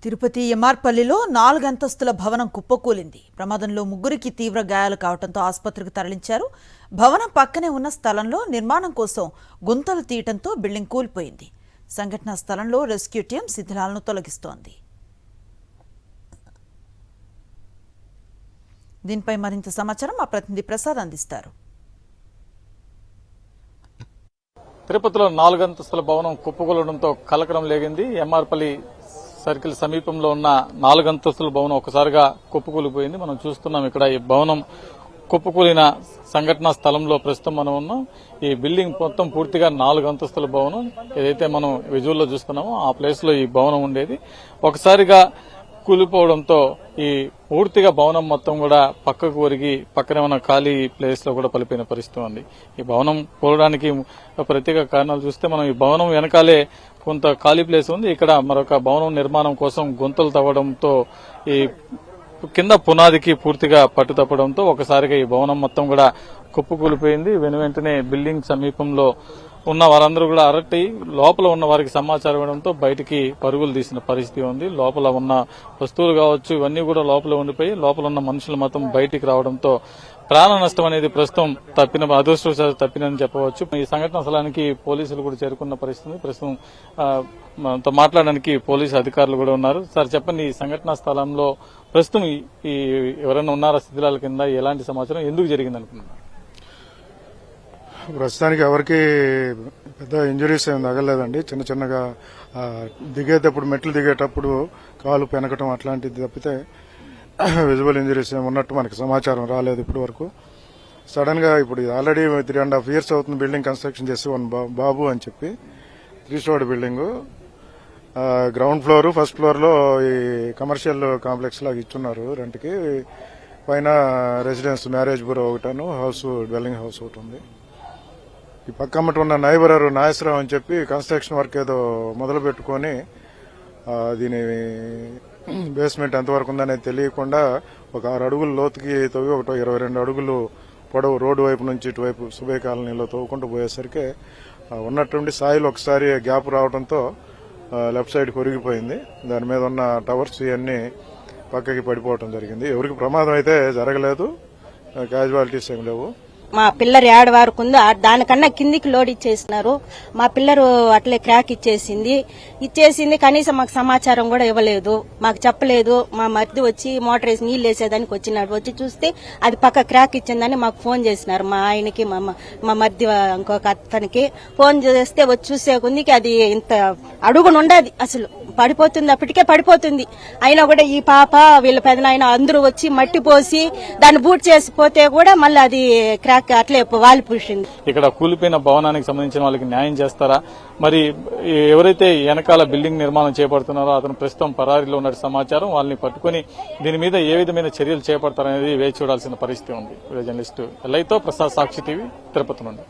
తిరుపతి ఎంఆర్పల్లిలో 4 అంతస్తుల భవనం కుప్పకూలింది. ప్రమాదంలో ముగ్గురికి తీవ్ర గాయాలు కావడంతో ఆసుపత్రికి తరలించారు. భవనం పక్కనే ఉన్న స్థలంలో నిర్మాణం కోసం గుంతలు తీయడంతో బిల్డింగ్ కూలిపోయింది. సంఘటనా స్థలంలో రెస్క్యూ టీం శిథిలాలను తొలగిస్తోంది. దీనిపై మరింత సమాచారం మా ప్రతినిధి ప్రసాద్ అందిస్తారు. తిరుపతిలో 4 అంతస్తుల భవనం కుప్పకూలడంతో కలకలం లేగింది. ఎంఆర్పల్లి సర్కిల్ సమీపంలో ఉన్న 4 అంతస్తుల భవనం ఒకసారిగా కుప్పకూలిపోయింది. మనం చూస్తున్నాం ఇక్కడ ఈ భవనం కుప్పకూలిన సంఘటనా స్థలంలో ప్రస్తుతం మనం ఉన్నాం. ఈ బిల్డింగ్ మొత్తం పూర్తిగా 4 అంతస్తుల భవనం. ఏదైతే మనం విజువల్లో చూస్తున్నామో ఆ ప్లేస్ లో ఈ భవనం ఉండేది. ఒకసారిగా కూలిపోవడంతో ఈ పూర్తిగా భవనం మొత్తం కూడా పక్కకు ఒరిగి పక్కనే ఉన్న ఖాళీ ప్లేస్ లో కూడా పలిపోయిన పరిస్థితి ఉంది. ఈ భవనం కూలడానికి ప్రత్యేక కారణాలు చూస్తే మనం ఈ భవనం వెనకాలే కొంత ఖాళీ ప్లేస్ ఉంది. ఇక్కడ మరొక భవనం నిర్మాణం కోసం గుంతలు తవ్వడంతో ఈ కింద పునాదికి పూర్తిగా పట్టు తప్పడంతో ఒకసారిగా ఈ భవనం మొత్తం కూడా కుప్పకూలిపోయింది. వెనువెంటనే బిల్డింగ్ సమీపంలో ఉన్న వారందరూ కూడా అరటి లోపల ఉన్న వారికి సమాచారం ఇవ్వడంతో బయటికి పరుగులు తీసిన పరిస్థితి ఉంది. లోపల ఉన్న వస్తువులు కావచ్చు ఇవన్నీ కూడా లోపల ఉండిపోయి లోపల ఉన్న మనుషులు మొత్తం బయటికి రావడంతో ప్రాణ నష్టం అనేది ప్రస్తుతం అదృష్టవశాత్తు తప్పినని చెప్పవచ్చు. ఈ సంఘటన స్థలానికి పోలీసులు కూడా చేరుకున్న పరిస్థితి. ప్రస్తుతం మనతో మాట్లాడడానికి పోలీసు అధికారులు కూడా ఉన్నారు. సార్ చెప్పండి, ఈ సంఘటనా స్థలంలో ప్రస్తుతం ఈ ఎవరైనా ఉన్నారా శిథిలాల కింద? ఎలాంటి సమాచారం, ఎందుకు జరిగింది అనుకున్నారు? ప్రస్తుతానికి ఎవరికి పెద్ద ఇంజరీస్ ఏమి తగలేదండి. చిన్న చిన్నగా దిగేటప్పుడు మెట్లు దిగేటప్పుడు కాలు పెనకటం అట్లాంటిది తప్పితే విజువల్ ఇంజరీస్ ఏమి ఉన్నట్టు మనకి సమాచారం రాలేదు ఇప్పటి వరకు. సడన్ గా ఇప్పుడు ఆల్రెడీ 3.5 years అవుతుంది బిల్డింగ్ కన్స్ట్రక్షన్ చేసి బాబు అని చెప్పి 3 story building. Ground floor first floor లో ఈ కమర్షియల్ కాంప్లెక్స్ లాగా ఇచ్చున్నారు రెంట్కి. పైన రెసిడెన్స్ మ్యారేజ్ బ్యూరో ఒకటాను హౌస్ డ్వెల్లింగ్ హౌస్ ఒకటి ఉంది. ఈ పక్కమ్మట ఉన్న నైబర్ నాగేశ్వరరావు అని చెప్పి కన్స్ట్రక్షన్ వర్క్ ఏదో మొదలు పెట్టుకుని దీని బేస్మెంట్ ఎంతవరకు ఉందనేది తెలియకుండా ఒక 6 అడుగులు లోతుకి తవ్వి 22 అడుగులు పొడవు రోడ్డు వైపు నుంచి ఇటువైపు సుబే కాలనీలో తవ్వుకుంటూ పోయేసరికి ఉన్నట్టుండి సాయిల్ ఒకసారి గ్యాప్ రావడంతో లెఫ్ట్ సైడ్ కొరిగిపోయింది. దాని మీద ఉన్న టవర్స్ ఇవన్నీ పక్కకి పడిపోవడం జరిగింది. ఎవరికి ప్రమాదం అయితే జరగలేదు, క్యాజువాలిటీస్ ఏమి లేవు. మా పిల్లర్ ఏడ వరకు ఉందో దానికన్నా కిందికి లోడ్ ఇచ్చేసినారు. మా పిల్లరు అట్లే క్రాక్ ఇచ్చేసింది. కనీసం మాకు సమాచారం కూడా ఇవ్వలేదు, మాకు చెప్పలేదు. మా మరిది వచ్చి మోటార్ వేసి నీళ్లు వేసేదానికి వచ్చినాడు. వచ్చి చూస్తే అది పక్క క్రాక్ ఇచ్చిందని మాకు ఫోన్ చేసినారు. మా ఆయనకి మా మరిది ఇంకొక అతనికి ఫోన్ చేస్తే వచ్చి చూసే కొందికి అది ఇంత అడుగునుండది, అసలు పడిపోతుంది, అప్పటికే పడిపోతుంది. అయినా కూడా ఈ పాప వీళ్ళ పెదనాయన అందరూ వచ్చి మట్టి పోసి దాన్ని బూట్ చేసి పోతే కూడా మళ్ళీ అది క్రాక్ అట్లే వాలి పూసింది. ఇక్కడ కూలిపోయిన భవనానికి సంబంధించిన వాళ్ళకి న్యాయం చేస్తారా? మరి ఎవరైతే వెనకాల బిల్డింగ్ నిర్మాణం చేపడుతున్నారో అతను ప్రస్తుతం పరారీలో ఉన్న సమాచారం. వాళ్ళని పట్టుకుని దీని మీద ఏ విధమైన చర్యలు చేపడతారనేది వేచి చూడాల్సిన పరిస్థితి ఉంది. జర్నలిస్టు ఎల్లైతో ప్రసాద్, సాక్షి టీవీ, తిరుపతి నుండి.